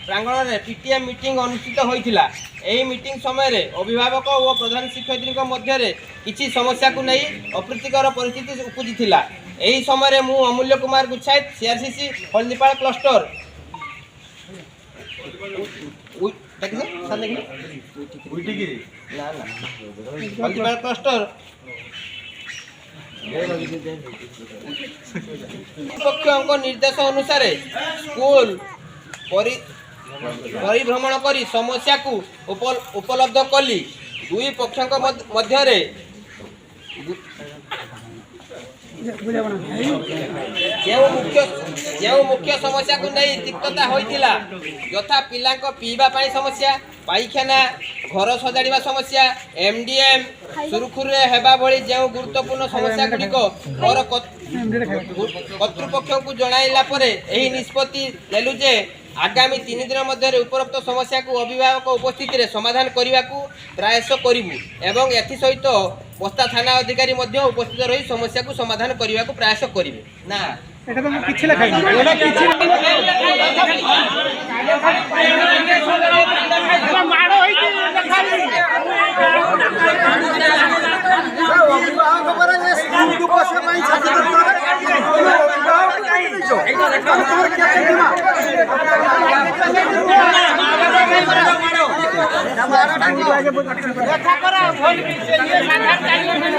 प्रांगण में PTM meeting अनुष्ठित होइथिला। एही मीटिंग समय रे अभिभावक और प्रधान शिक्षयित्री मध्य किसी समस्या को नहीं अप्रीतिकर परिस्थिति उपजिथिला। एही समय रे मु अमूल्य कुमार गुच्छाइत सीआरसीसी हल्दीपाल क्लस्टर हल्दीपाल क्लस्टर पक्षों निर्देश अनुसार स्कूल परिभ्रमण करी समस्या को उपलब्ध कली। दुई पक्षों मध्य जो मुख्य समस्या को नहीं तिक्तता होइथिला यथा पिला पीवा पानी समस्या, पाइखाना, घर सजाड़ा समस्या, एमडीएम सुरखुर हेबा भली जो गुरुत्वपूर्ण समस्या गुड़िक कर्तृपक्ष को जणाइला परे एही निष्पत्ति लेलु जे आगामी 3 दिन मध्य उपरोक्त समस्या को अभिभावक उपस्थित रे समाधान करने को प्रयास करूँ एवं एथि सहित पस्ता थाना अधिकारी मध्य उपस्थित रही समस्या को समाधान करने को प्रयास करेंगे ना। এটা তো কিছু লেখাই না এটা কিছু এটা মাড় হইছে দেখালি অভিভাবক করে যে স্কুল দু বছর পাই ছাত্র এইটা দেখা তোমার কি আছে দিমা মাড় ডাঙ্গি দেখা করা ভুল বিছে নিয়ে সাধারণ